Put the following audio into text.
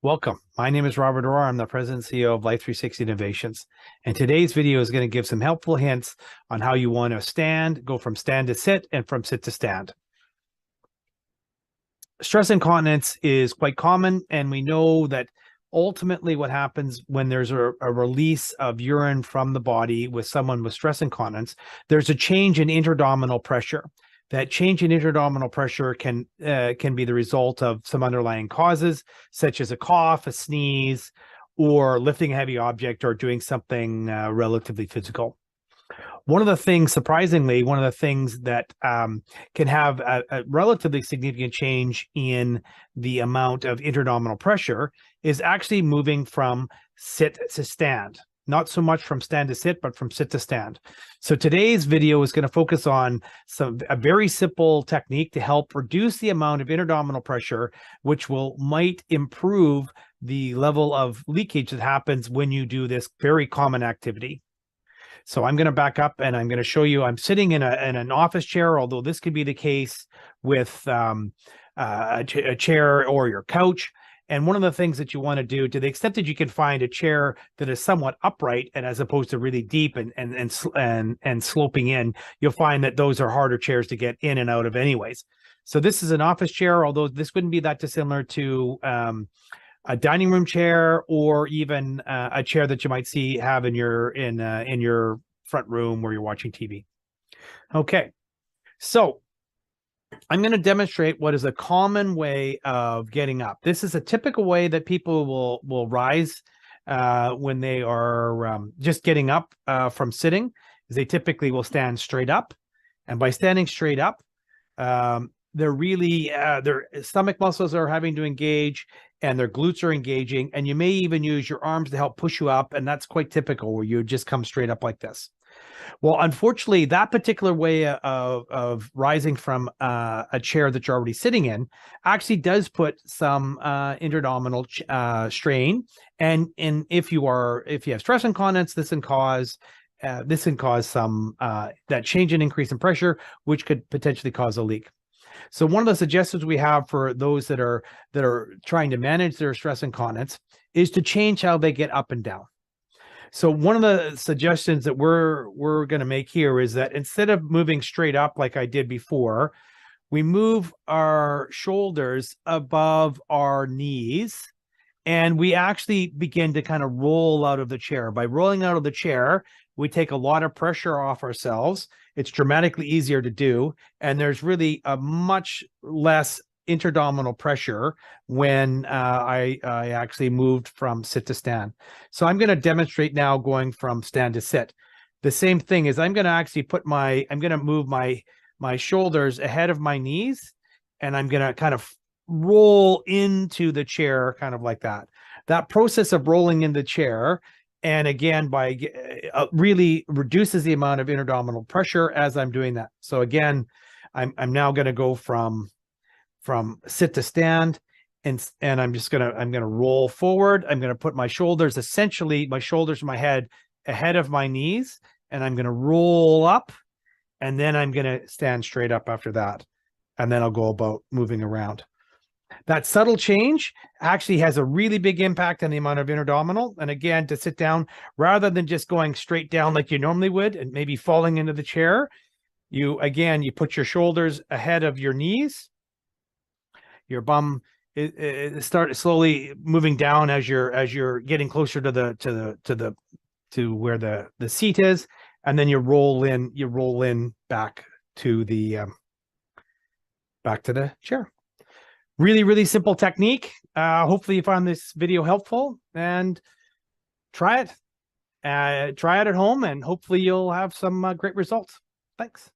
Welcome. My name is Robert Orr. I'm the President and CEO of Life 360 Innovations. And today's video is going to give some helpful hints on how you want to go from stand to sit and from sit to stand. Stress incontinence is quite common, and we know that ultimately what happens when there's a release of urine from the body with someone with stress incontinence, there's a change in intra-abdominal pressure. That change in intra-abdominal pressure can be the result of some underlying causes, such as a cough, a sneeze, or lifting a heavy object or doing something relatively physical. One of the things that can have a relatively significant change in the amount of intra-abdominal pressure is actually moving from sit to stand. Not so much from stand to sit, but from sit to stand. So today's video is going to focus on a very simple technique to help reduce the amount of intra-abdominal pressure, which might improve the level of leakage that happens when you do this very common activity. So I'm going to back up and I'm going to show you. I'm sitting in an office chair, although this could be the case with a chair or your couch. And one of the things that you want to do, to the extent that you can find a chair that is somewhat upright and as opposed to really deep and sloping in, you'll find that those are harder chairs to get in and out of anyways. So this is an office chair, although this wouldn't be that dissimilar to a dining room chair or even a chair that you might have in your front room where you're watching TV. Okay, so I'm going to demonstrate what is a common way of getting up. This is a typical way that people will rise when they are just getting up from sitting. They typically will stand straight up, and by standing straight up, their stomach muscles are having to engage and their glutes are engaging, and you may even use your arms to help push you up, and that's quite typical where you just come straight up like this. Well, unfortunately, that particular way of rising from a chair that you're already sitting in actually does put some intra-abdominal strain, and if you have stress incontinence, this can cause some that change and increase in pressure, which could potentially cause a leak. So one of the suggestions we have for those that are trying to manage their stress incontinence is to change how they get up and down. So one of the suggestions that we're going to make here is that instead of moving straight up like I did before, we move our shoulders above our knees and we actually begin to kind of roll out of the chair. By rolling out of the chair, we take a lot of pressure off ourselves. It's dramatically easier to do, and there's really a much less intra-abdominal pressure when I actually moved from sit to stand. So I'm going to demonstrate now going from stand to sit. The same thing is I'm going to actually move my shoulders ahead of my knees, and I'm going to kind of roll into the chair kind of like that. That process of rolling in the chair, and again, really reduces the amount of intra-abdominal pressure as I'm doing that. So again, I'm now going to go from sit to stand, and I'm gonna roll forward. I'm gonna put my shoulders, my head ahead of my knees, and I'm gonna roll up, and then I'm gonna stand straight up after that, and then I'll go about moving around. That subtle change actually has a really big impact on the amount of intra-abdominal. And again, to sit down, rather than just going straight down like you normally would and maybe falling into the chair, you put your shoulders ahead of your knees. Your bum start slowly moving down as you're getting closer to where the seat is, and then you roll in back to the chair. Really, really simple technique. Hopefully you found this video helpful, and try it at home, and hopefully you'll have some great results. Thanks.